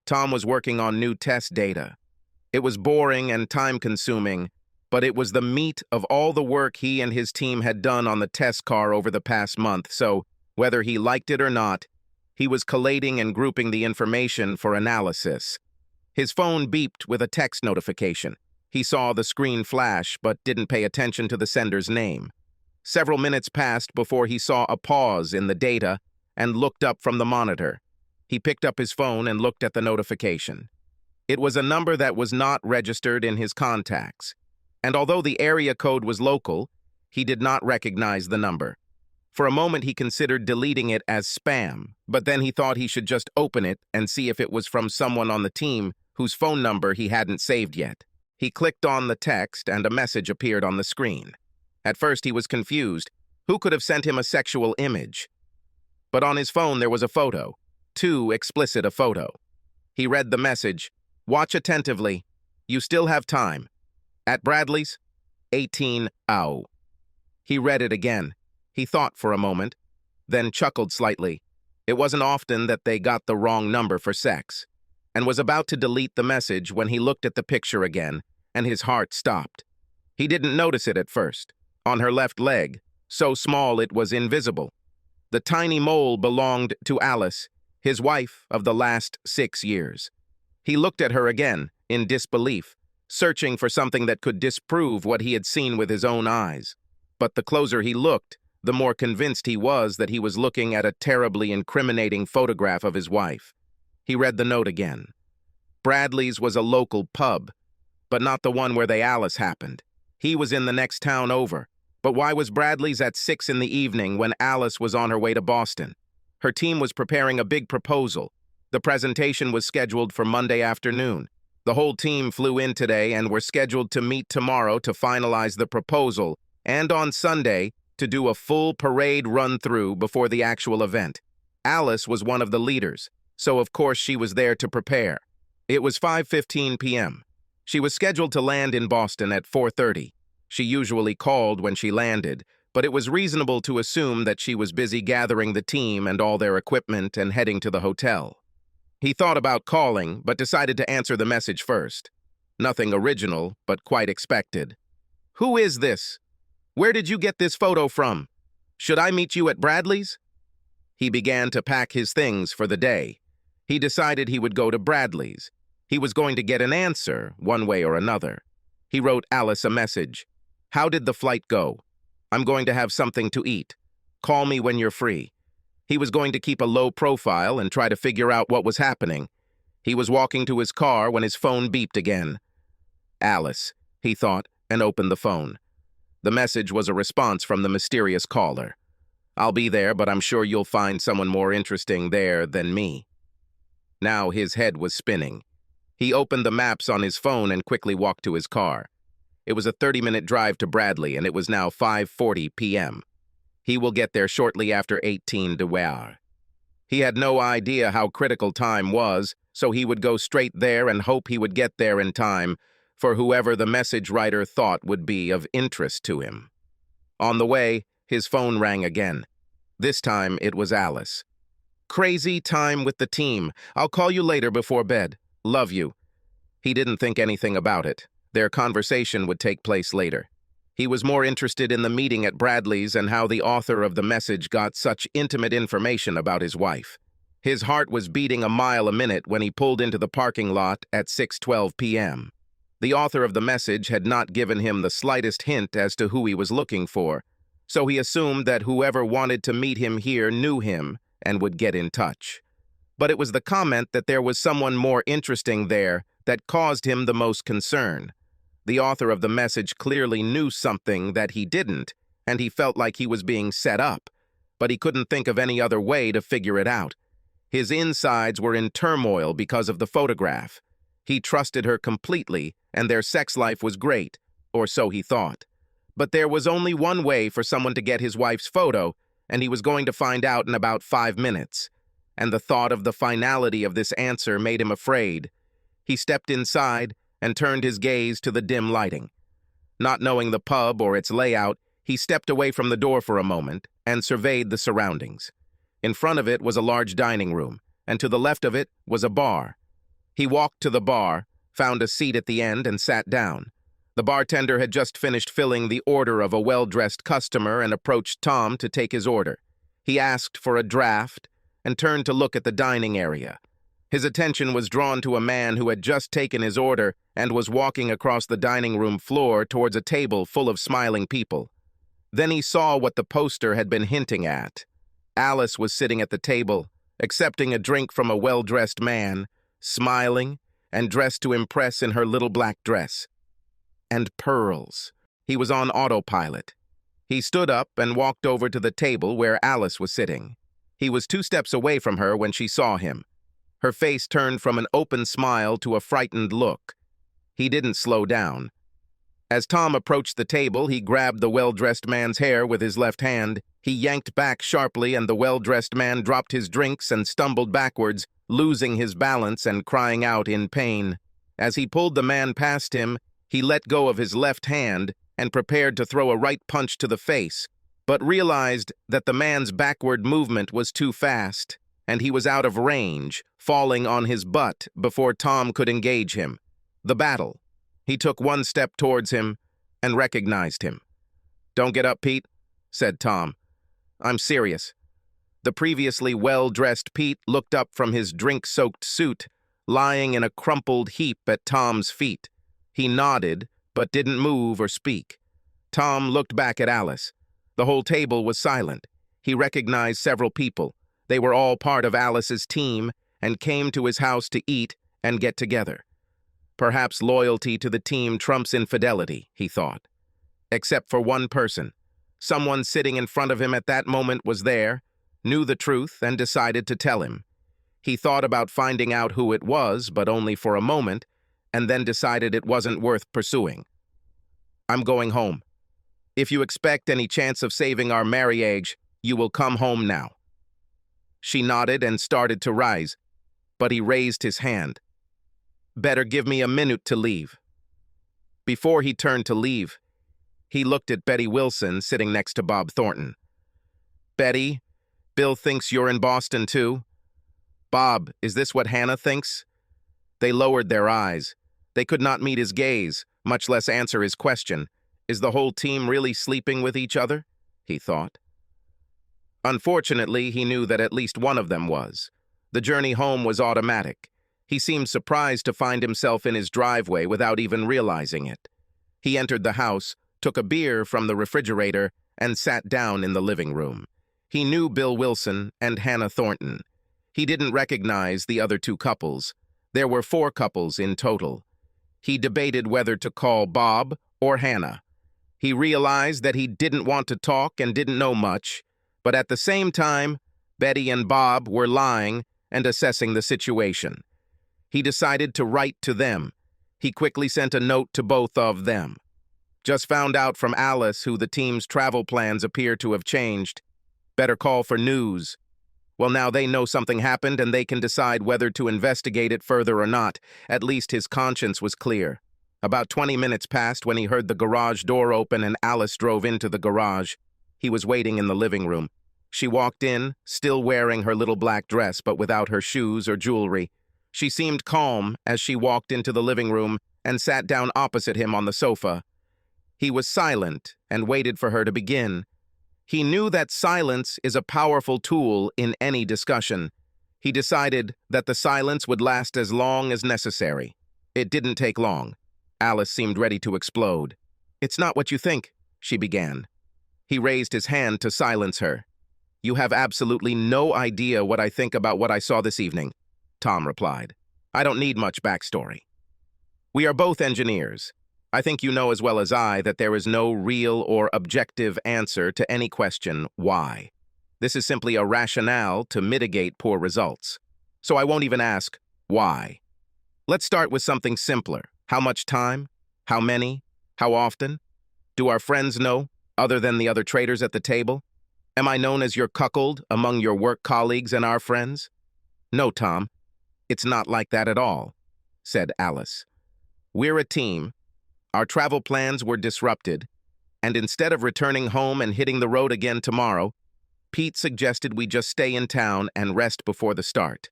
Tom was working on new test data. It was boring and time-consuming, but it was the meat of all the work he and his team had done on the test car over the past month, so whether he liked it or not, he was collating and grouping the information for analysis. His phone beeped with a text notification. He saw the screen flash, but didn't pay attention to the sender's name. Several minutes passed before he saw a pause in the data and looked up from the monitor. He picked up his phone and looked at the notification. It was a number that was not registered in his contacts, and although the area code was local, he did not recognize the number. For a moment he considered deleting it as spam, but then he thought he should just open it and see if it was from someone on the team whose phone number he hadn't saved yet. He clicked on the text and a message appeared on the screen. At first he was confused. Who could have sent him a sexual image? But on his phone there was a photo. Too explicit a photo. He read the message. Watch attentively. You still have time. At Bradley's? 18 ow. He read it again. He thought for a moment, then chuckled slightly. It wasn't often that they got the wrong number for sex, and was about to delete the message when he looked at the picture again, and his heart stopped. He didn't notice it at first. On her left leg, so small it was invisible. The tiny mole belonged to Alice, his wife of the last 6 years. He looked at her again, in disbelief, searching for something that could disprove what he had seen with his own eyes. But the closer he looked, the more convinced he was that he was looking at a terribly incriminating photograph of his wife. He read the note again. Bradley's was a local pub, but not the one where the Alice happened. He was in the next town over. But why was Bradley's at 6 in the evening when Alice was on her way to Boston? Her team was preparing a big proposal. The presentation was scheduled for Monday afternoon. The whole team flew in today and were scheduled to meet tomorrow to finalize the proposal, and on Sunday to do a full parade run-through before the actual event. Alice was one of the leaders, so of course she was there to prepare. It was 5:15 p.m. She was scheduled to land in Boston at 4:30. She usually called when she landed, but it was reasonable to assume that she was busy gathering the team and all their equipment and heading to the hotel. He thought about calling, but decided to answer the message first. Nothing original, but quite expected. Who is this? Where did you get this photo from? Should I meet you at Bradley's? He began to pack his things for the day. He decided he would go to Bradley's. He was going to get an answer, one way or another. He wrote Alice a message. How did the flight go? I'm going to have something to eat. Call me when you're free. He was going to keep a low profile and try to figure out what was happening. He was walking to his car when his phone beeped again. Alice, he thought, and opened the phone. The message was a response from the mysterious caller. I'll be there, but I'm sure you'll find someone more interesting there than me. Now his head was spinning. He opened the maps on his phone and quickly walked to his car. It was a 30-minute drive to Bradley, and it was now 5:40 p.m. He will get there shortly after 18 de Ware. He had no idea how critical time was, so he would go straight there and hope he would get there in time for whoever the message writer thought would be of interest to him. On the way, his phone rang again. This time, it was Alice. Crazy time with the team. I'll call you later before bed. Love you. He didn't think anything about it. Their conversation would take place later. He was more interested in the meeting at Bradley's and how the author of the message got such intimate information about his wife. His heart was beating a mile a minute when he pulled into the parking lot at 6:12 p.m. The author of the message had not given him the slightest hint as to who he was looking for, so he assumed that whoever wanted to meet him here knew him and would get in touch. But it was the comment that there was someone more interesting there that caused him the most concern. The author of the message clearly knew something that he didn't, and he felt like he was being set up, but he couldn't think of any other way to figure it out. His insides were in turmoil because of the photograph. He trusted her completely, and their sex life was great, or so he thought. But there was only one way for someone to get his wife's photo, and he was going to find out in about 5 minutes. And the thought of the finality of this answer made him afraid. He stepped inside and turned his gaze to the dim lighting. Not knowing the pub or its layout, he stepped away from the door for a moment and surveyed the surroundings. In front of it was a large dining room, and to the left of it was a bar. He walked to the bar, found a seat at the end, and sat down. The bartender had just finished filling the order of a well-dressed customer and approached Tom to take his order. He asked for a draft and turned to look at the dining area. His attention was drawn to a man who had just taken his order and was walking across the dining room floor towards a table full of smiling people. Then he saw what the poster had been hinting at. Alice was sitting at the table, accepting a drink from a well-dressed man, smiling and dressed to impress in her little black dress. And pearls. He was on autopilot. He stood up and walked over to the table where Alice was sitting. He was 2 steps away from her when she saw him. Her face turned from an open smile to a frightened look. He didn't slow down. As Tom approached the table, he grabbed the well-dressed man's hair with his left hand. He yanked back sharply, and the well-dressed man dropped his drinks and stumbled backwards, losing his balance and crying out in pain. As he pulled the man past him, he let go of his left hand and prepared to throw a right punch to the face, but realized that the man's backward movement was too fast, and he was out of range, falling on his butt before Tom could engage him. The battle. He took 1 step towards him and recognized him. "Don't get up, Pete," said Tom. "I'm serious." The previously well-dressed Pete looked up from his drink-soaked suit, lying in a crumpled heap at Tom's feet. He nodded, but didn't move or speak. Tom looked back at Alice. The whole table was silent. He recognized several people. They were all part of Alice's team and came to his house to eat and get together. Perhaps loyalty to the team trumps infidelity, he thought. Except for one person. Someone sitting in front of him at that moment was there, knew the truth, and decided to tell him. He thought about finding out who it was, but only for a moment, and then decided it wasn't worth pursuing. "I'm going home. If you expect any chance of saving our marriage, you will come home now." She nodded and started to rise, but he raised his hand. "Better give me a minute to leave." Before he turned to leave, he looked at Betty Wilson sitting next to Bob Thornton. "Betty, Bill thinks you're in Boston too?" "Bob, is this what Hannah thinks?" They lowered their eyes. They could not meet his gaze, much less answer his question. Is the whole team really sleeping with each other? He thought. Unfortunately, he knew that at least one of them was. The journey home was automatic. He seemed surprised to find himself in his driveway without even realizing it. He entered the house, took a beer from the refrigerator, and sat down in the living room. He knew Bill Wilson and Hannah Thornton. He didn't recognize the other 2 couples. There were 4 couples in total. He debated whether to call Bob or Hannah. He realized that he didn't want to talk and didn't know much, but at the same time, Betty and Bob were lying and assessing the situation. He decided to write to them. He quickly sent a note to both of them. "Just found out from Alice who the team's travel plans appear to have changed. Better call for news. Well, now they know something happened and they can decide whether to investigate it further or not. At least his conscience was clear." About 20 minutes passed when he heard the garage door open and Alice drove into the garage. He was waiting in the living room. She walked in, still wearing her little black dress, but without her shoes or jewelry. She seemed calm as she walked into the living room and sat down opposite him on the sofa. He was silent and waited for her to begin. He knew that silence is a powerful tool in any discussion. He decided that the silence would last as long as necessary. It didn't take long. Alice seemed ready to explode. "It's not what you think," she began. He raised his hand to silence her. "You have absolutely no idea what I think about what I saw this evening," Tom replied. "I don't need much backstory. We are both engineers. I think you know as well as I that there is no real or objective answer to any question, why. This is simply a rationale to mitigate poor results. So I won't even ask, why. Let's start with something simpler. How much time? How many? How often? Do our friends know, other than the other traders at the table? Am I known as your cuckold among your work colleagues and our friends?" "No, Tom, it's not like that at all," said Alice. "We're a team. Our travel plans were disrupted, and instead of returning home and hitting the road again tomorrow, Pete suggested we just stay in town and rest before the start.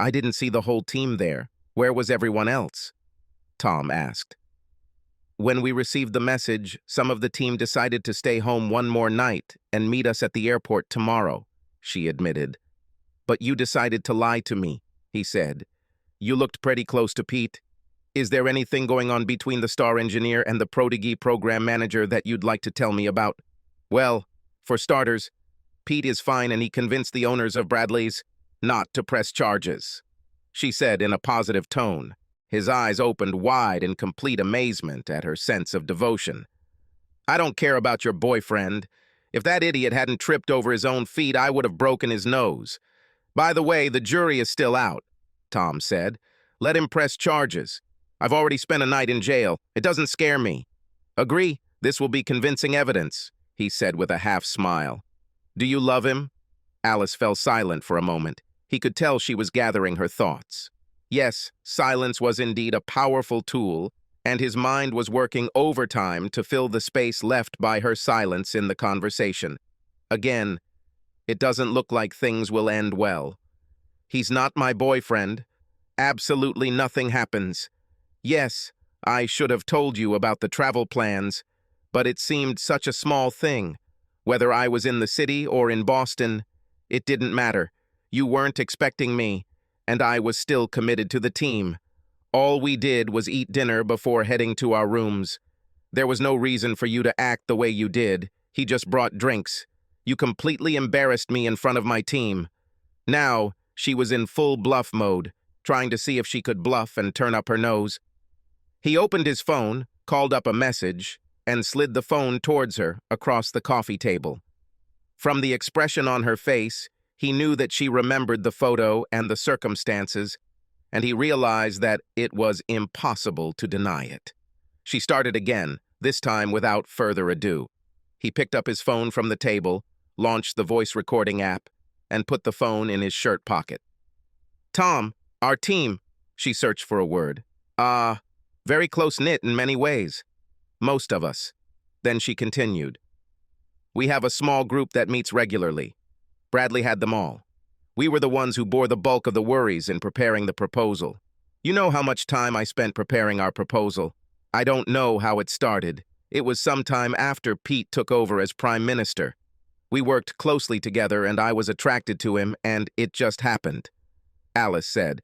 I didn't see the whole team there. Where was everyone else? Tom asked. When we received the message, some of the team decided to stay home one more night and meet us at the airport tomorrow, she admitted. But you decided to lie to me, he said. You looked pretty close to Pete. Is there anything going on between the star engineer and the prodigy program manager that you'd like to tell me about? Well, for starters, Pete is fine and he convinced the owners of Bradley's not to press charges, she said in a positive tone. His eyes opened wide in complete amazement at her sense of devotion. I don't care about your boyfriend. If that idiot hadn't tripped over his own feet, I would have broken his nose. By the way, the jury is still out, Tom said. Let him press charges. I've already spent a night in jail. It doesn't scare me. Agree, this will be convincing evidence, he said with a half smile. Do you love him? Alice fell silent for a moment. He could tell she was gathering her thoughts. Yes, silence was indeed a powerful tool, and his mind was working overtime to fill the space left by her silence in the conversation. Again, it doesn't look like things will end well. He's not my boyfriend. Absolutely nothing happens. Yes, I should have told you about the travel plans, but it seemed such a small thing. Whether I was in the city or in Boston, it didn't matter. You weren't expecting me, and I was still committed to the team. All we did was eat dinner before heading to our rooms. There was no reason for you to act the way you did. He just brought drinks. You completely embarrassed me in front of my team. Now, she was in full bluff mode, trying to see if she could bluff and turn up her nose. He opened his phone, called up a message, and slid the phone towards her across the coffee table. From the expression on her face, he knew that she remembered the photo and the circumstances, and he realized that it was impossible to deny it. She started again, this time without further ado. He picked up his phone from the table, launched the voice recording app, and put the phone in his shirt pocket. Tom, our team, she searched for a word. Very close-knit in many ways. Most of us. Then she continued. We have a small group that meets regularly. Bradley had them all. We were the ones who bore the bulk of the worries in preparing the proposal. You know how much time I spent preparing our proposal. I don't know how it started. It was sometime after Pete took over as Prime Minister. We worked closely together and I was attracted to him, and it just happened. Alice said.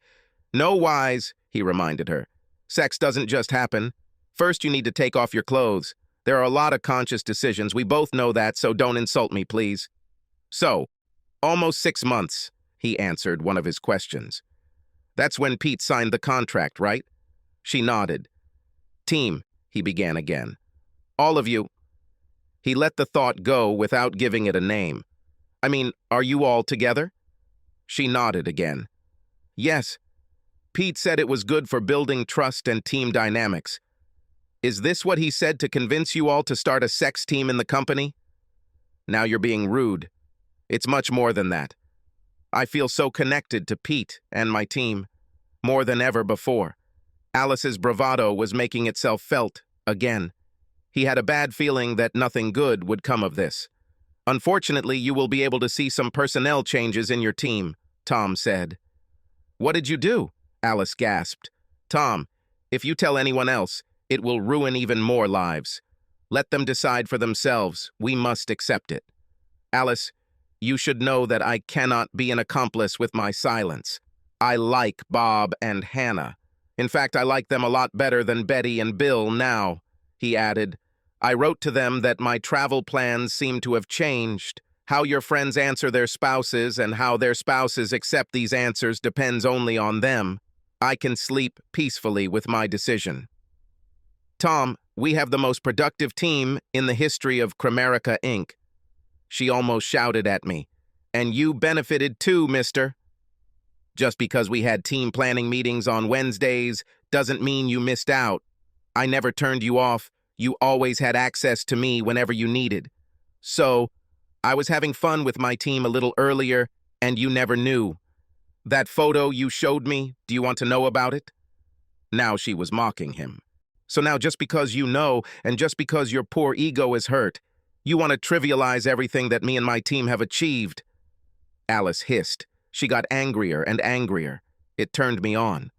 No whys, he reminded her. Sex doesn't just happen. First, you need to take off your clothes. There are a lot of conscious decisions. We both know that, so don't insult me, please. So, almost 6 months, he answered one of his questions. That's when Pete signed the contract, right? She nodded. Team, he began again. All of you. He let the thought go without giving it a name. I mean, are you all together? She nodded again. Yes. Pete said it was good for building trust and team dynamics. Is this what he said to convince you all to start a sex team in the company? Now you're being rude. It's much more than that. I feel so connected to Pete and my team, more than ever before. Alice's bravado was making itself felt again. He had a bad feeling that nothing good would come of this. Unfortunately, you will be able to see some personnel changes in your team, Tom said. What did you do? Alice gasped. Tom, if you tell anyone else, it will ruin even more lives. Let them decide for themselves. We must accept it. Alice, you should know that I cannot be an accomplice with my silence. I like Bob and Hannah. In fact, I like them a lot better than Betty and Bill now, he added. I wrote to them that my travel plans seem to have changed. How your friends answer their spouses and how their spouses accept these answers depends only on them. I can sleep peacefully with my decision. Tom, we have the most productive team in the history of Cramerica, Inc. She almost shouted at me. And you benefited too, mister. Just because we had team planning meetings on Wednesdays doesn't mean you missed out. I never turned you off. You always had access to me whenever you needed. So, I was having fun with my team a little earlier, and you never knew. That photo you showed me, do you want to know about it? Now she was mocking him. So now just because you know, and just because your poor ego is hurt, you want to trivialize everything that me and my team have achieved. Alice hissed. She got angrier and angrier. It turned me on.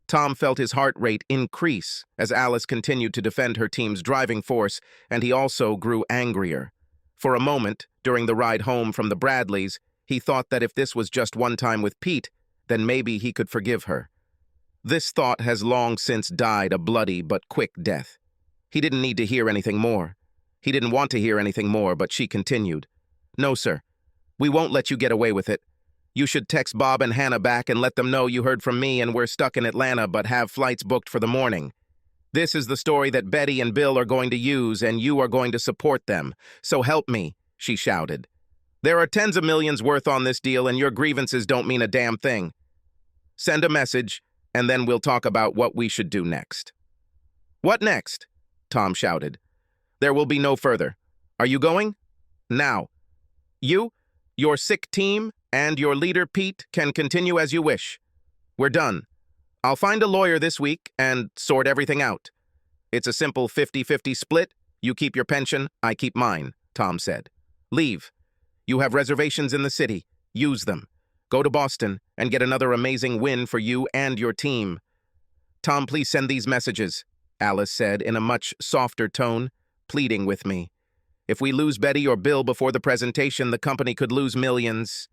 Tom felt his heart rate increase as Alice continued to defend her team's driving force, and he also grew angrier. For a moment, during the ride home from the Bradleys, he thought that if this was just one time with Pete, then maybe he could forgive her. This thought has long since died a bloody but quick death. He didn't need to hear anything more. He didn't want to hear anything more, but she continued. "No, sir. We won't let you get away with it. You should text Bob and Hannah back and let them know you heard from me and we're stuck in Atlanta but have flights booked for the morning. This is the story that Betty and Bill are going to use, and you are going to support them. So help me," she shouted. "There are tens of millions worth on this deal, and your grievances don't mean a damn thing. Send a message, and then we'll talk about what we should do next." "What next?" Tom shouted. "There will be no further. Are you going?" "Now. You, your sick team, and your leader, Pete, can continue as you wish. We're done. I'll find a lawyer this week and sort everything out. It's a simple 50-50 split. You keep your pension, I keep mine," Tom said. "Leave. You have reservations in the city. Use them. Go to Boston and get another amazing win for you and your team." "Tom, please send these messages," Alice said in a much softer tone, pleading with me. "If we lose Betty or Bill before the presentation, the company could lose millions.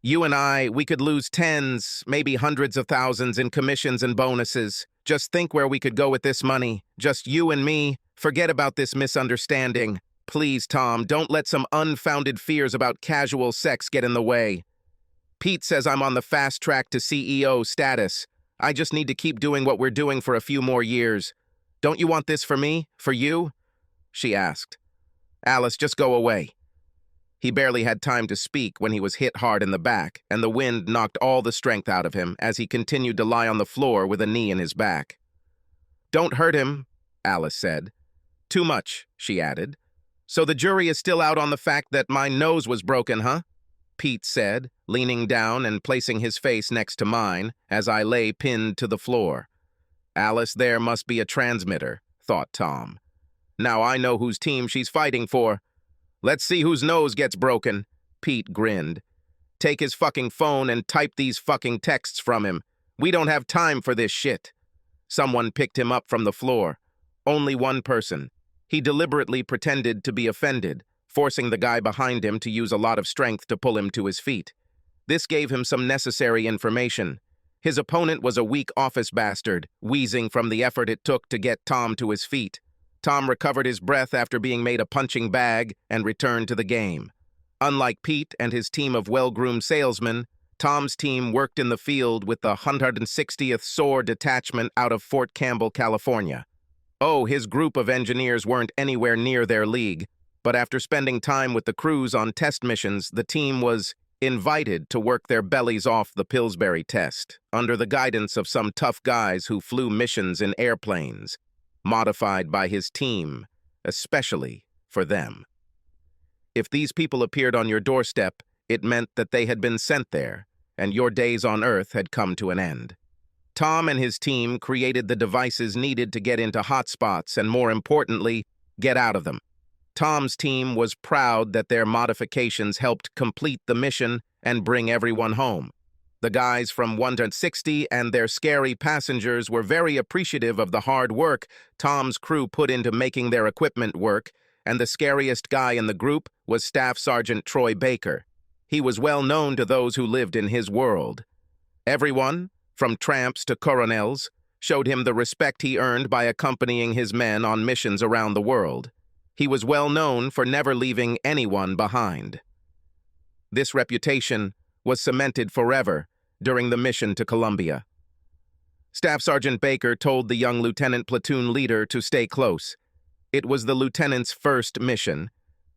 You and we could lose tens, maybe hundreds of thousands in commissions and bonuses. Just think where we could go with this money. Just you and me. Forget about this misunderstanding. Please, Tom, don't let some unfounded fears about casual sex get in the way. Pete says I'm on the fast track to CEO status. I just need to keep doing what we're doing for a few more years. Don't you want this for me? For you?" she asked. "Alice, just go away." He barely had time to speak when he was hit hard in the back, and the wind knocked all the strength out of him as he continued to lie on the floor with a knee in his back. "Don't hurt him," Alice said. "Too much," she added. "So the jury is still out on the fact that my nose was broken, huh?" Pete said, leaning down and placing his face next to mine as I lay pinned to the floor. "Alice, there must be a transmitter," thought Tom. "Now I know whose team she's fighting for. Let's see whose nose gets broken." Pete grinned. "Take his fucking phone and type these fucking texts from him. We don't have time for this shit." Someone picked him up from the floor. Only one person. He deliberately pretended to be offended, forcing the guy behind him to use a lot of strength to pull him to his feet. This gave him some necessary information. His opponent was a weak office bastard, wheezing from the effort it took to get Tom to his feet. Tom recovered his breath after being made a punching bag and returned to the game. Unlike Pete and his team of well-groomed salesmen, Tom's team worked in the field with the 160th SOAR Detachment out of Fort Campbell, California. Oh, his group of engineers weren't anywhere near their league, but after spending time with the crews on test missions, the team was invited to work their bellies off the Pillsbury test, under the guidance of some tough guys who flew missions in airplanes, modified by his team, especially for them. If these people appeared on your doorstep, it meant that they had been sent there, and your days on Earth had come to an end. Tom and his team created the devices needed to get into hotspots and, more importantly, get out of them. Tom's team was proud that their modifications helped complete the mission and bring everyone home. The guys from 160 and their scary passengers were very appreciative of the hard work Tom's crew put into making their equipment work, and the scariest guy in the group was Staff Sergeant Troy Baker. He was well known to those who lived in his world. Everyone, from tramps to coronels, showed him the respect he earned by accompanying his men on missions around the world. He was well known for never leaving anyone behind. This reputation was cemented forever during the mission to Colombia. Staff Sergeant Baker told the young lieutenant platoon leader to stay close. It was the lieutenant's first mission,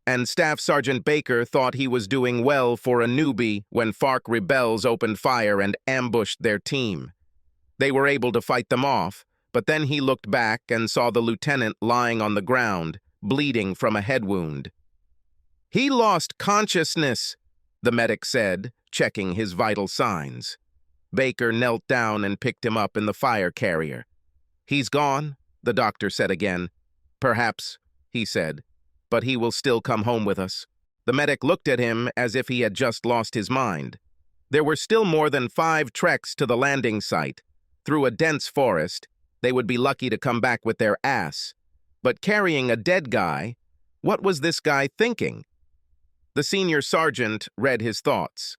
and Staff Sergeant Baker thought he was doing well for a newbie when FARC rebels opened fire and ambushed their team. They were able to fight them off, but then he looked back and saw the lieutenant lying on the ground, bleeding from a head wound. "He lost consciousness," the medic said, checking his vital signs. Baker knelt down and picked him up in the fire carrier. "He's gone," the doctor said again. "Perhaps," he said, "but he will still come home with us." The medic looked at him as if he had just lost his mind. There were still more than 5 treks to the landing site. Through a dense forest, they would be lucky to come back with their ass. But carrying a dead guy, what was this guy thinking? The senior sergeant read his thoughts.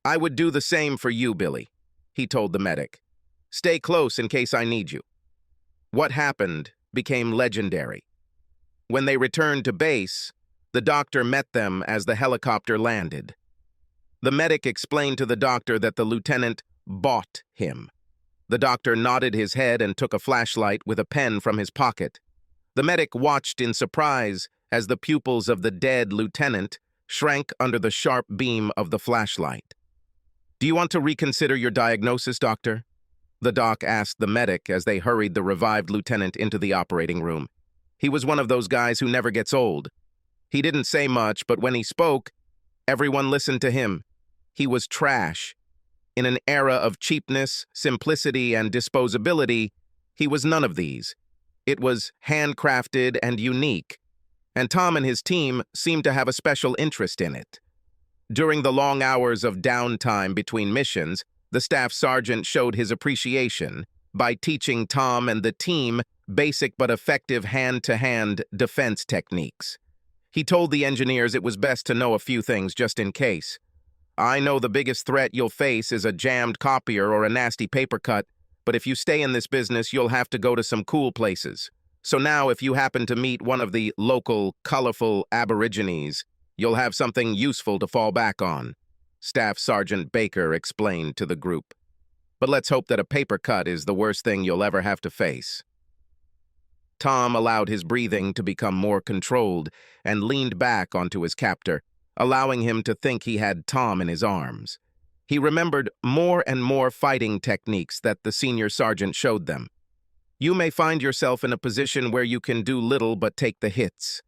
"I would do the same for you, Billy," he told the medic. "Stay close in case I need you." What happened became legendary. When they returned to base, the doctor met them as the helicopter landed. The medic explained to the doctor that the lieutenant bought him. The doctor nodded his head and took a flashlight with a pen from his pocket. The medic watched in surprise as the pupils of the dead lieutenant shrank under the sharp beam of the flashlight. "Do you want to reconsider your diagnosis, doctor?" the doc asked the medic as they hurried the revived lieutenant into the operating room. He was one of those guys who never gets old. He didn't say much, but when he spoke, everyone listened to him. He was trash. In an era of cheapness, simplicity, and disposability, he was none of these. It was handcrafted and unique, and Tom and his team seemed to have a special interest in it. During the long hours of downtime between missions, the staff sergeant showed his appreciation by teaching Tom and the team basic but effective hand-to-hand defense techniques. He told the engineers it was best to know a few things just in case. "I know the biggest threat you'll face is a jammed copier or a nasty paper cut, but if you stay in this business, you'll have to go to some cool places. So now if you happen to meet one of the local, colorful aborigines, you'll have something useful to fall back on," Staff Sergeant Baker explained to the group. "But let's hope that a paper cut is the worst thing you'll ever have to face." Tom allowed his breathing to become more controlled and leaned back onto his captor, allowing him to think he had Tom in his arms. He remembered more and more fighting techniques that the senior sergeant showed them. You may find yourself in a position where you can do little but take the hits.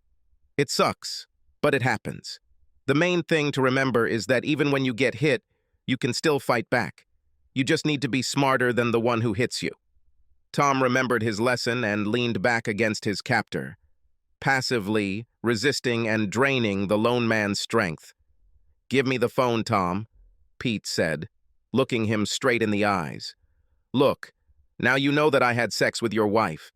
It sucks, but it happens. The main thing to remember is that even when you get hit, you can still fight back. You just need to be smarter than the one who hits you. Tom remembered his lesson and leaned back against his captor, passively resisting and draining the lone man's strength. "Give me the phone, Tom," Pete said, looking him straight in the eyes. "Look, now you know that I had sex with your wife.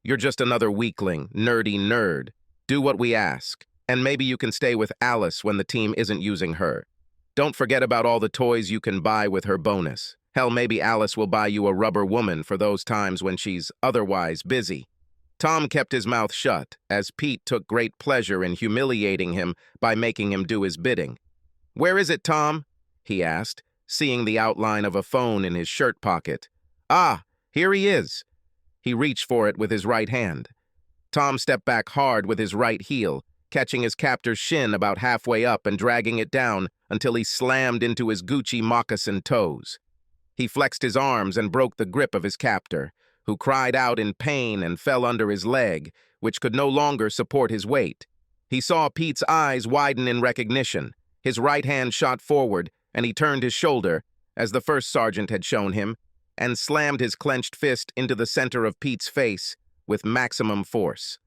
You're just another weakling, nerdy nerd. Do what we ask, and maybe you can stay with Alice when the team isn't using her. Don't forget about all the toys you can buy with her bonus. Hell, maybe Alice will buy you a rubber woman for those times when she's otherwise busy." Tom kept his mouth shut, as Pete took great pleasure in humiliating him by making him do his bidding. "Where is it, Tom?" he asked, seeing the outline of a phone in his shirt pocket. "Ah, here he is." He reached for it with his right hand. Tom stepped back hard with his right heel, catching his captor's shin about halfway up and dragging it down until he slammed into his Gucci moccasin toes. He flexed his arms and broke the grip of his captor, who cried out in pain and fell under his leg, which could no longer support his weight. He saw Pete's eyes widen in recognition. His right hand shot forward, and he turned his shoulder, as the first sergeant had shown him, and slammed his clenched fist into the center of Pete's face with maximum force.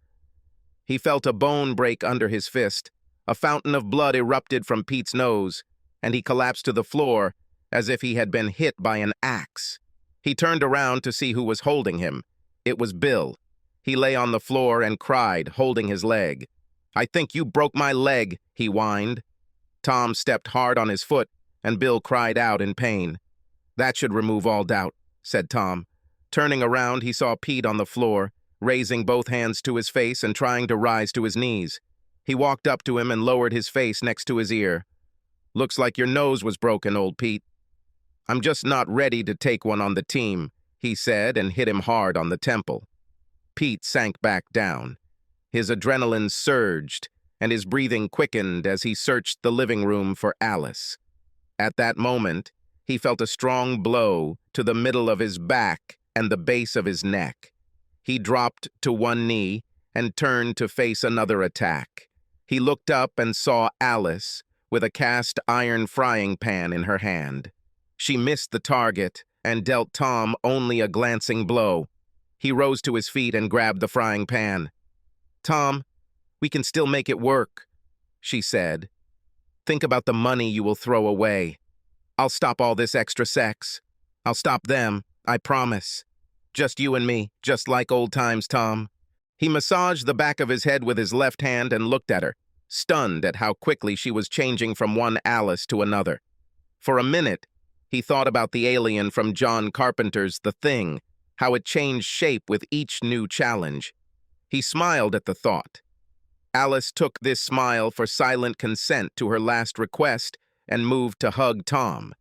He felt a bone break under his fist, a fountain of blood erupted from Pete's nose, and he collapsed to the floor as if he had been hit by an axe. He turned around to see who was holding him. It was Bill. He lay on the floor and cried, holding his leg. "I think you broke my leg," he whined. Tom stepped hard on his foot, and Bill cried out in pain. "That should remove all doubt," said Tom. Turning around, he saw Pete on the floor, raising both hands to his face and trying to rise to his knees. He walked up to him and lowered his face next to his ear. "Looks like your nose was broken, old Pete." "I'm just not ready to take one on the team," he said, and hit him hard on the temple. Pete sank back down. His adrenaline surged, and his breathing quickened as he searched the living room for Alice. At that moment, he felt a strong blow to the middle of his back and the base of his neck. He dropped to one knee and turned to face another attack. He looked up and saw Alice with a cast iron frying pan in her hand. She missed the target and dealt Tom only a glancing blow. He rose to his feet and grabbed the frying pan. "Tom, we can still make it work," she said. "Think about the money you will throw away." I'll stop all this extra sex. I'll stop them, I promise. Just you and me, just like old times, Tom. He massaged the back of his head with his left hand and looked at her, stunned at how quickly she was changing from one Alice to another. For a minute, he thought about the alien from John Carpenter's The Thing, how it changed shape with each new challenge. He smiled at the thought. Alice took this smile for silent consent to her last request and moved to hug Tom.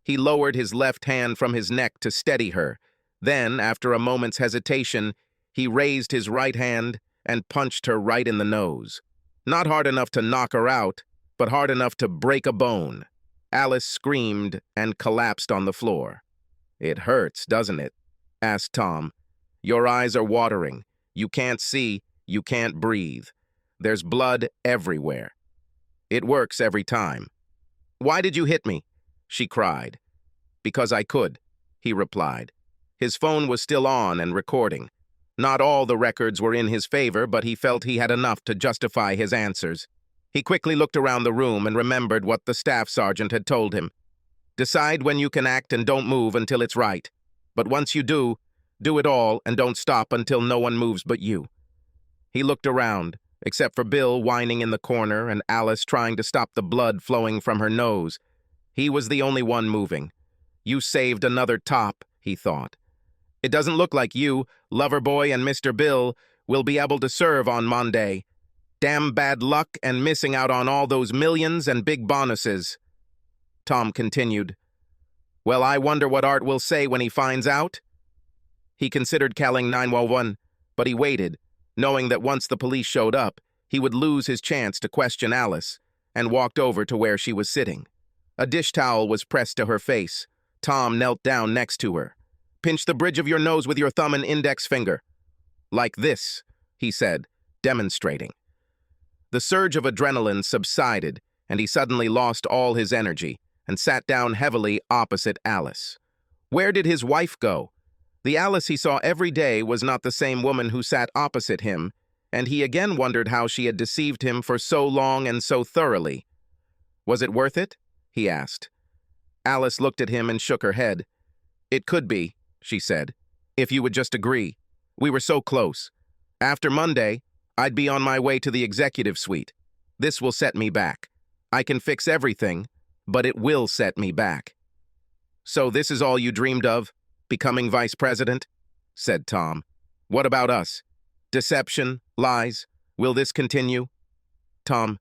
He lowered his left hand from his neck to steady her. Then, after a moment's hesitation, he raised his right hand and punched her right in the nose. Not hard enough to knock her out, but hard enough to break a bone. Alice screamed and collapsed on the floor. "It hurts, doesn't it?" asked Tom. "Your eyes are watering. You can't see, you can't breathe. There's blood everywhere. It works every time." "Why did you hit me?" she cried. "Because I could," he replied. His phone was still on and recording. Not all the records were in his favor, but he felt he had enough to justify his answers. He quickly looked around the room and remembered what the staff sergeant had told him. "Decide when you can act and don't move until it's right. But once you do it all and don't stop until no one moves but you." He looked around, except for Bill whining in the corner and Alice trying to stop the blood flowing from her nose. He was the only one moving. "You saved another top," he thought. "It doesn't look like you, Loverboy and Mr. Bill, will be able to serve on Monday. Damn bad luck and missing out on all those millions and big bonuses." Tom continued, "Well, I wonder what Art will say when he finds out." He considered calling 911, but he waited, knowing that once the police showed up, he would lose his chance to question Alice, and walked over to where she was sitting. A dish towel was pressed to her face. Tom knelt down next to her. "Pinch the bridge of your nose with your thumb and index finger." "Like this," he said, demonstrating. The surge of adrenaline subsided, and he suddenly lost all his energy and sat down heavily opposite Alice. Where did his wife go? The Alice he saw every day was not the same woman who sat opposite him, and he again wondered how she had deceived him for so long and so thoroughly. "Was it worth it?" he asked. Alice looked at him and shook her head. "It could be," she said, "if you would just agree. We were so close. After Monday, I'd be on my way to the executive suite. This will set me back. I can fix everything, but it will set me back." "So this is all you dreamed of? Becoming vice president?" said Tom. "What about us? Deception? Lies? Will this continue?" "Tom,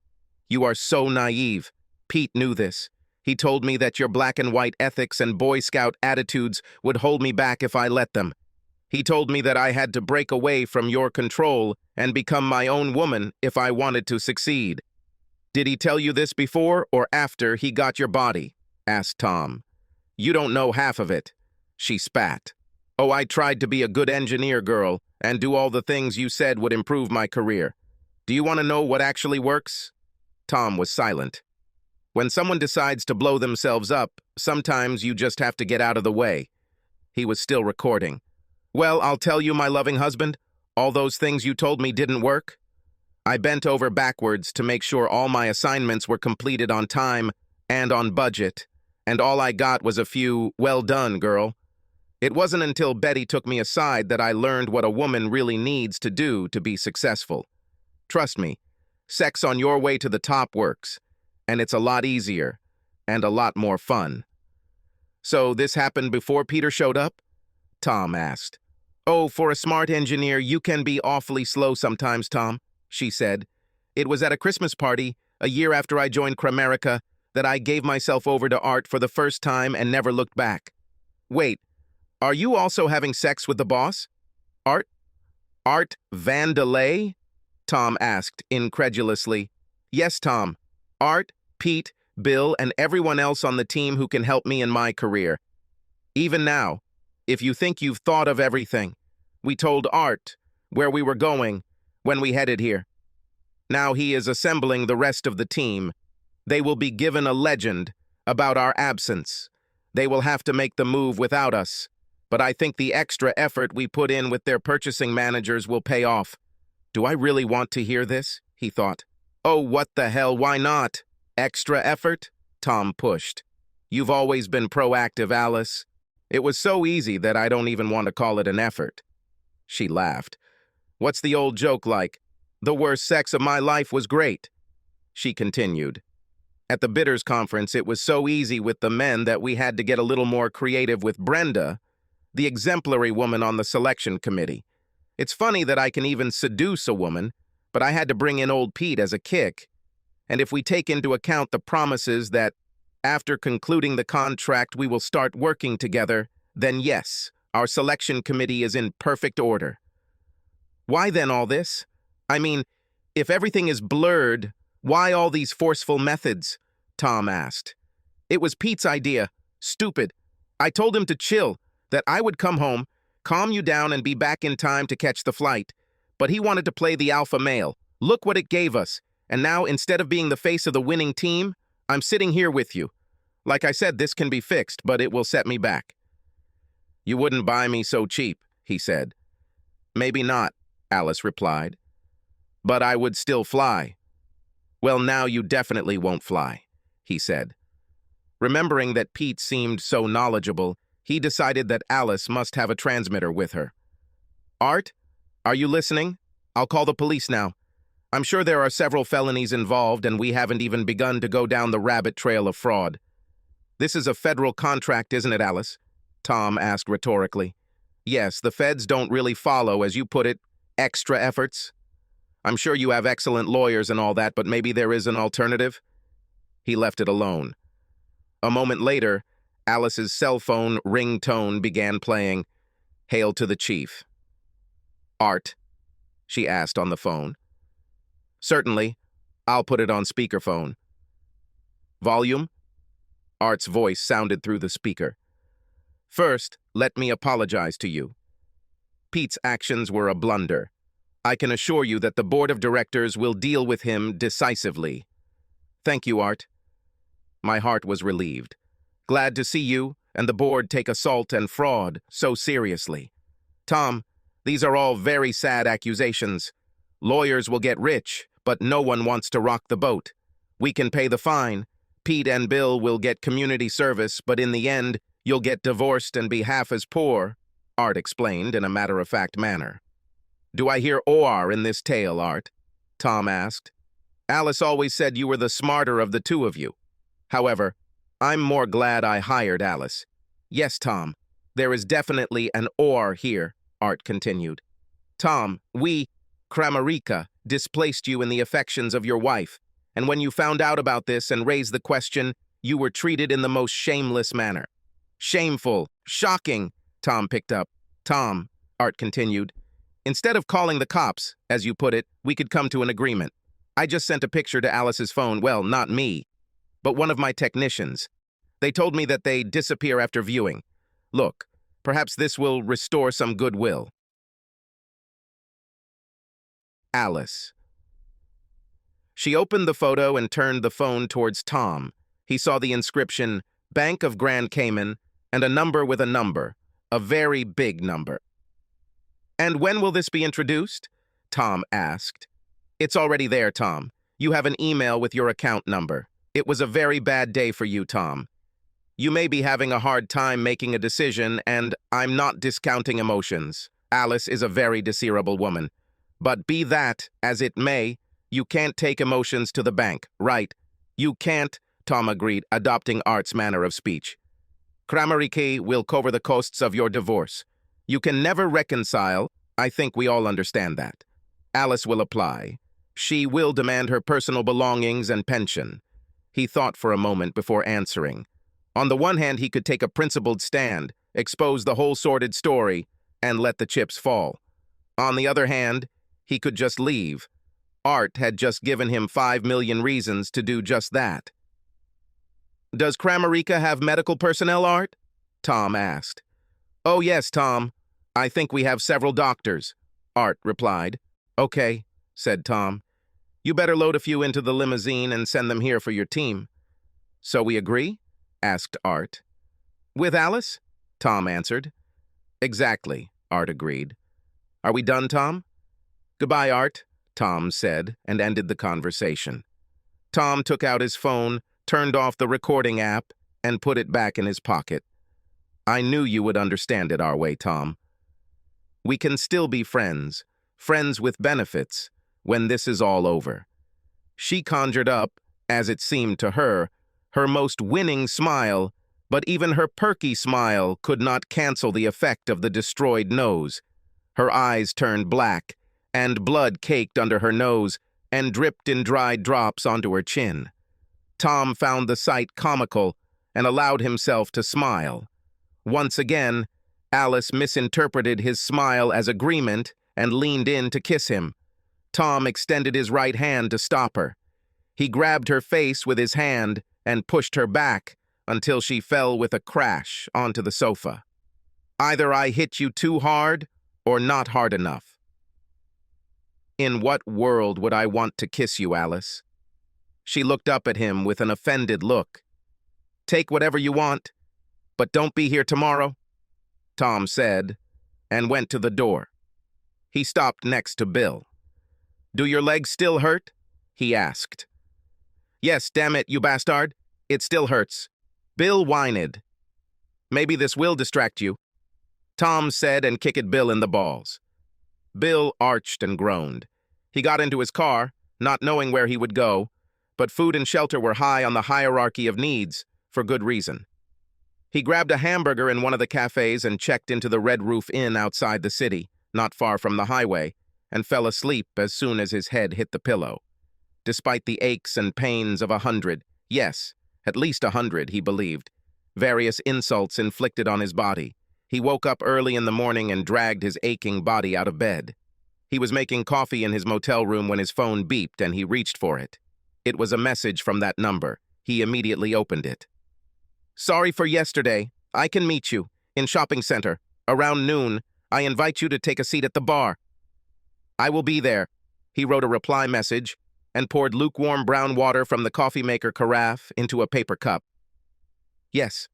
you are so naive. Pete knew this. He told me that your black and white ethics and Boy Scout attitudes would hold me back if I let them. He told me that I had to break away from your control and become my own woman if I wanted to succeed." "Did he tell you this before or after he got your body?" asked Tom. "You don't know half of it." She spat. "Oh, I tried to be a good engineer, girl, and do all the things you said would improve my career. Do you want to know what actually works?" Tom was silent. "When someone decides to blow themselves up, sometimes you just have to get out of the way." He was still recording. "Well, I'll tell you, my loving husband, all those things you told me didn't work. I bent over backwards to make sure all my assignments were completed on time and on budget, and all I got was a few, 'Well done, girl.' It wasn't until Betty took me aside that I learned what a woman really needs to do to be successful. Trust me, sex on your way to the top works, and it's a lot easier and a lot more fun." "So this happened before Peter showed up?" Tom asked. "Oh, for a smart engineer, you can be awfully slow sometimes, Tom," she said. "It was at a Christmas party, a year after I joined Cramerica, that I gave myself over to Art for the first time and never looked back." "Wait, are you also having sex with the boss? Art? Art Vandelay?" Tom asked incredulously. "Yes, Tom. Art, Pete, Bill, and everyone else on the team who can help me in my career. Even now, if you think you've thought of everything, we told Art where we were going when we headed here. Now he is assembling the rest of the team. They will be given a legend about our absence. They will have to make the move without us, but I think the extra effort we put in with their purchasing managers will pay off." "Do I really want to hear this?" he thought. "Oh, what the hell, why not? Extra effort?" Tom pushed. You've always been proactive, Alice. It was so easy that I don't even want to call it an effort." She laughed. "What's the old joke like? The worst sex of my life was great." She continued. "At the bidders conference, it was so easy with the men that we had to get a little more creative with Brenda, the exemplary woman on the selection committee. It's funny that I can even seduce a woman, but I had to bring in old Pete as a kick. And if we take into account the promises that after concluding the contract we will start working together, then yes, our selection committee is in perfect order." "Why then all this? I mean, if everything is blurred, why all these forceful methods?" Tom asked. "It was Pete's idea. Stupid. I told him to chill, that I would come home, calm you down and be back in time to catch the flight. But he wanted to play the alpha male. Look what it gave us. And now, instead of being the face of the winning team, I'm sitting here with you. Like I said, this can be fixed, but it will set me back." "You wouldn't buy me so cheap," he said. "Maybe not," Alice replied. "But I would still fly." "Well, now you definitely won't fly," he said. Remembering that Pete seemed so knowledgeable, he decided that Alice must have a transmitter with her. "Art, are you listening? I'll call the police now. I'm sure there are several felonies involved, and we haven't even begun to go down the rabbit trail of fraud." "This is a federal contract, isn't it, Alice?" Tom asked rhetorically. "Yes, the feds don't really follow, as you put it, extra efforts. I'm sure you have excellent lawyers and all that, but maybe there is an alternative?" He left it alone. A moment later, Alice's cell phone ringtone began playing, "Hail to the Chief." "Art?" she asked on the phone. "Certainly. I'll put it on speakerphone." "Volume?" Art's voice sounded through the speaker. "First, let me apologize to you. Pete's actions were a blunder. I can assure you that the board of directors will deal with him decisively." "Thank you, Art." My heart was relieved. Glad to see you and the board take assault and fraud so seriously. "Tom, these are all very sad accusations. Lawyers will get rich, but no one wants to rock the boat. We can pay the fine. Pete and Bill will get community service, but in the end, you'll get divorced and be half as poor," Art explained in a matter-of-fact manner. "Do I hear OR in this tale, Art?" Tom asked. "Alice always said you were the smarter of the two of you. However, I'm more glad I hired Alice." "Yes, Tom, there is definitely an OR here," Art continued. "Tom, Kramarica, displaced you in the affections of your wife, and when you found out about this and raised the question, you were treated in the most shameless manner." "Shameful, shocking," Tom picked up. "Tom," Art continued, "instead of calling the cops, as you put it, we could come to an agreement. I just sent a picture to Alice's phone, well, not me, but one of my technicians. They told me that they disappear after viewing. Look, perhaps this will restore some goodwill." Alice. She opened the photo and turned the phone towards Tom. He saw the inscription, Bank of Grand Cayman, and a number with a number, a very big number. "And when will this be introduced?" Tom asked. "It's already there, Tom. You have an email with your account number. It was a very bad day for you, Tom. You may be having a hard time making a decision, and I'm not discounting emotions. Alice is a very desirable woman. But be that as it may, you can't take emotions to the bank, right?" "You can't," Tom agreed, adopting Art's manner of speech. "Kramarica will cover the costs of your divorce. You can never reconcile. I think we all understand that. Alice will apply. She will demand her personal belongings and pension." He thought for a moment before answering. On the one hand, he could take a principled stand, expose the whole sordid story, and let the chips fall. On the other hand, he could just leave. Art had just given him 5 million reasons to do just that. "Does Kramarica have medical personnel, Art?" Tom asked. "Oh yes, Tom. I think we have several doctors," Art replied. "Okay," said Tom. "You better load a few into the limousine and send them here for your team." "So we agree?" asked Art. "With Alice?" Tom answered. "Exactly," Art agreed. "Are we done, Tom?" "Goodbye, Art," Tom said, and ended the conversation. Tom took out his phone, turned off the recording app, and put it back in his pocket. I knew you would understand it our way, Tom. We can still be friends, friends with benefits, when this is all over. She conjured up, as it seemed to her most winning smile, but even her perky smile could not cancel the effect of the destroyed nose. Her eyes turned black, and blood caked under her nose and dripped in dried drops onto her chin. Tom found the sight comical and allowed himself to smile. Once again, Alice misinterpreted his smile as agreement and leaned in to kiss him. Tom extended his right hand to stop her. He grabbed her face with his hand and pushed her back until she fell with a crash onto the sofa. Either I hit you too hard or not hard enough. In what world would I want to kiss you, Alice? She looked up at him with an offended look. Take whatever you want, but don't be here tomorrow, Tom said, and went to the door. He stopped next to Bill. Do your legs still hurt? He asked. Yes, damn it, you bastard. It still hurts. Bill whined. Maybe this will distract you, Tom said and kicked Bill in the balls. Bill arched and groaned. He got into his car, not knowing where he would go, but food and shelter were high on the hierarchy of needs, for good reason. He grabbed a hamburger in one of the cafes and checked into the Red Roof Inn outside the city, not far from the highway, and fell asleep as soon as his head hit the pillow. Despite the aches and pains of 100, yes, at least 100, he believed, various insults inflicted on his body, he woke up early in the morning and dragged his aching body out of bed. He was making coffee in his motel room when his phone beeped and he reached for it. It was a message from that number. He immediately opened it. Sorry for yesterday. I can meet you in shopping center. Around noon, I invite you to take a seat at the bar. I will be there. He wrote a reply message and poured lukewarm brown water from the coffee maker carafe into a paper cup. Yes,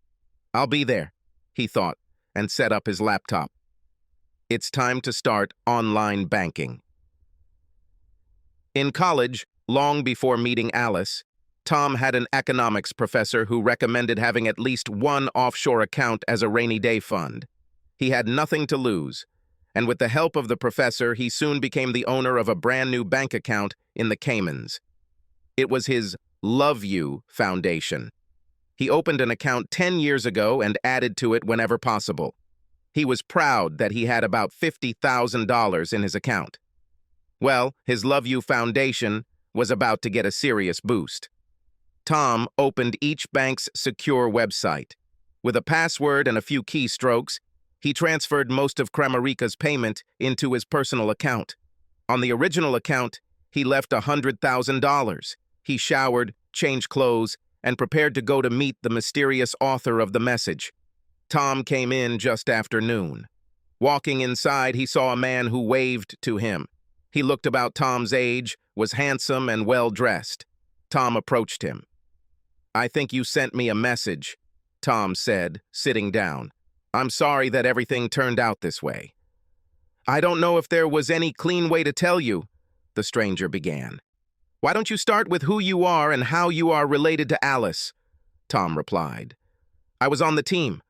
I'll be there, he thought, and set up his laptop. It's time to start online banking. In college, long before meeting Alice, Tom had an economics professor who recommended having at least one offshore account as a rainy day fund. He had nothing to lose, and with the help of the professor, he soon became the owner of a brand new bank account in the Caymans. It was his Love You Foundation. He opened an account 10 years ago and added to it whenever possible. He was proud that he had about $50,000 in his account. Well, his Love You Foundation was about to get a serious boost. Tom opened each bank's secure website. With a password and a few keystrokes, he transferred most of Kramarica's payment into his personal account. On the original account, he left $100,000. He showered, changed clothes, and prepared to go to meet the mysterious author of the message. Tom came in just after noon. Walking inside, he saw a man who waved to him. He looked about Tom's age, was handsome and well-dressed. Tom approached him. I think you sent me a message, Tom said, sitting down. I'm sorry that everything turned out this way. I don't know if there was any clean way to tell you, the stranger began. Why don't you start with who you are and how you are related to Alice? Tom replied. I was on the team.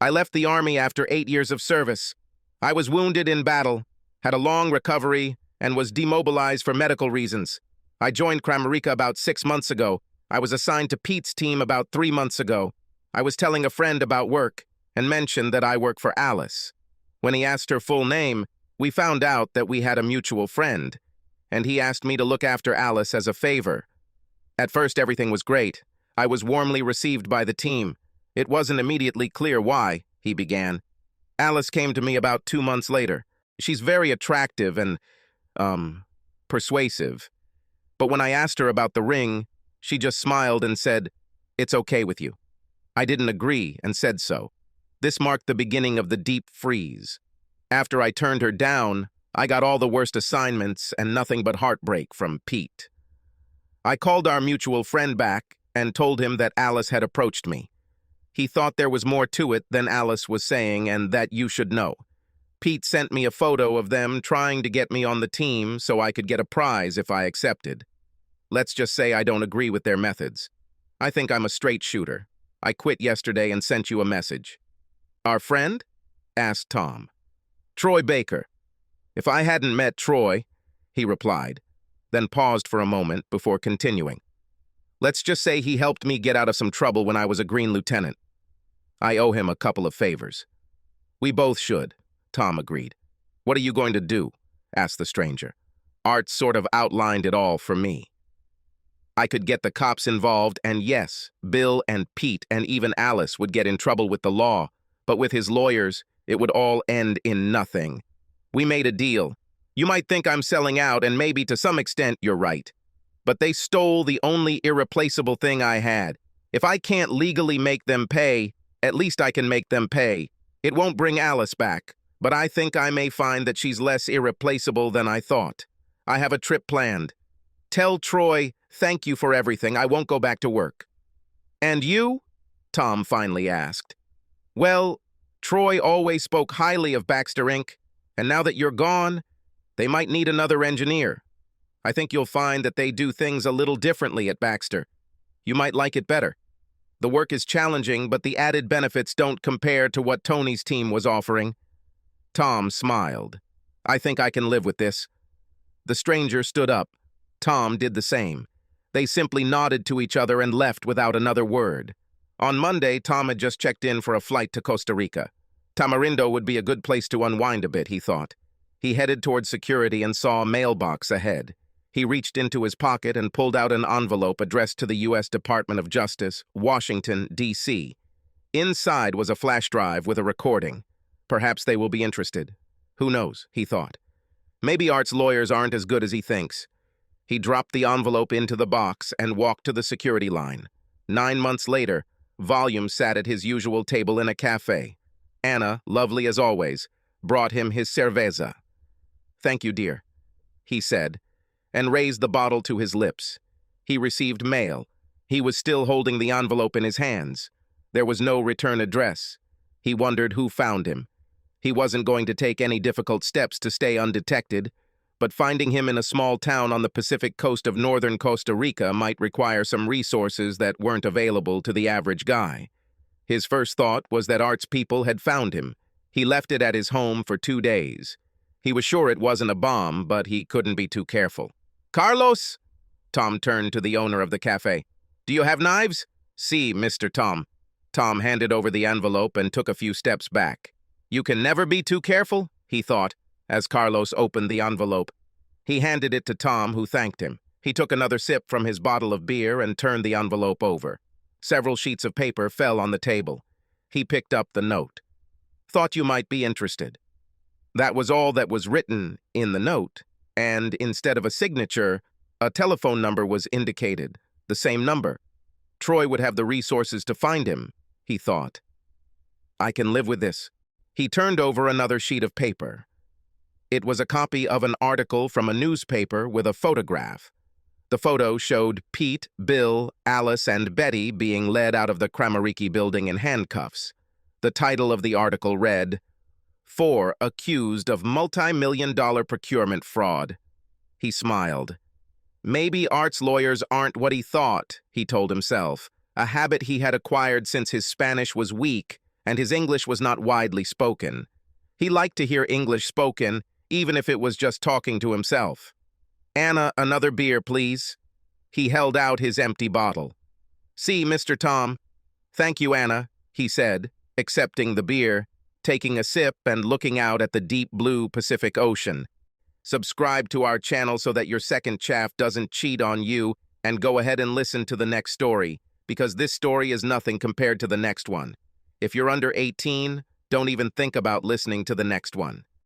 I left the army after 8 years of service. I was wounded in battle, had a long recovery, and was demobilized for medical reasons. I joined Kramarica about 6 months ago. I was assigned to Pete's team about 3 months ago. I was telling a friend about work and mentioned that I work for Alice. When he asked her full name, we found out that we had a mutual friend, and he asked me to look after Alice as a favor. At first, everything was great. I was warmly received by the team. It wasn't immediately clear why, he began. Alice came to me about 2 months later. She's very attractive and, persuasive. But when I asked her about the ring, she just smiled and said, "It's okay with you." I didn't agree and said so. This marked the beginning of the deep freeze. After I turned her down, I got all the worst assignments and nothing but heartbreak from Pete. I called our mutual friend back and told him that Alice had approached me. He thought there was more to it than Alice was saying and that you should know. Pete sent me a photo of them trying to get me on the team so I could get a prize if I accepted. Let's just say I don't agree with their methods. I think I'm a straight shooter. I quit yesterday and sent you a message." "Our friend?" asked Tom. "Troy Baker. If I hadn't met Troy," he replied, then paused for a moment before continuing. "Let's just say he helped me get out of some trouble when I was a green lieutenant. I owe him a couple of favors." "We both should," Tom agreed. "What are you going to do?" asked the stranger. "Art sort of outlined it all for me. I could get the cops involved, and yes, Bill and Pete and even Alice would get in trouble with the law, but with his lawyers, it would all end in nothing. We made a deal. You might think I'm selling out, and maybe to some extent you're right. But they stole the only irreplaceable thing I had. If I can't legally make them pay, at least I can make them pay. It won't bring Alice back, but I think I may find that she's less irreplaceable than I thought. I have a trip planned. Tell Troy, thank you for everything. I won't go back to work." "And you?" Tom finally asked. "Well, Troy always spoke highly of Baxter Inc., and now that you're gone, they might need another engineer. I think you'll find that they do things a little differently at Baxter. You might like it better. The work is challenging, but the added benefits don't compare to what Tony's team was offering." Tom smiled. "I think I can live with this." The stranger stood up. Tom did the same. They simply nodded to each other and left without another word. On Monday, Tom had just checked in for a flight to Costa Rica. Tamarindo would be a good place to unwind a bit, he thought. He headed toward security and saw a mailbox ahead. He reached into his pocket and pulled out an envelope addressed to the U.S. Department of Justice, Washington, D.C. Inside was a flash drive with a recording. Perhaps they will be interested. Who knows, he thought. Maybe Art's lawyers aren't as good as he thinks. He dropped the envelope into the box and walked to the security line. 9 months later, Volume sat at his usual table in a cafe. Anna, lovely as always, brought him his cerveza. "Thank you, dear," he said, and raised the bottle to his lips. He received mail. He was still holding the envelope in his hands. There was no return address. He wondered who found him. He wasn't going to take any difficult steps to stay undetected, but finding him in a small town on the Pacific coast of northern Costa Rica might require some resources that weren't available to the average guy. His first thought was that Art's people had found him. He left it at his home for 2 days. He was sure it wasn't a bomb, but he couldn't be too careful. "Carlos?" Tom turned to the owner of the cafe. "Do you have knives?" "Si, Mr. Tom." Tom handed over the envelope and took a few steps back. "You can never be too careful," he thought, as Carlos opened the envelope. He handed it to Tom, who thanked him. He took another sip from his bottle of beer and turned the envelope over. Several sheets of paper fell on the table. He picked up the note. "Thought you might be interested." That was all that was written in the note, and instead of a signature, a telephone number was indicated, the same number. Troy would have the resources to find him, he thought. "I can live with this." He turned over another sheet of paper. It was a copy of an article from a newspaper with a photograph. The photo showed Pete, Bill, Alice, and Betty being led out of the Kramariki building in handcuffs. The title of the article read, "4 accused of multi-million-dollar procurement fraud." He smiled. Maybe Art's lawyers aren't what he thought, he told himself, a habit he had acquired since his Spanish was weak and his English was not widely spoken. He liked to hear English spoken, even if it was just talking to himself. "Anna, another beer, please." He held out his empty bottle. "See, Mr. Tom." "Thank you, Anna," he said, accepting the beer, taking a sip and looking out at the deep blue Pacific Ocean. Subscribe to our channel so that your second chaff doesn't cheat on you, and go ahead and listen to the next story, because this story is nothing compared to the next one. If you're under 18, don't even think about listening to the next one.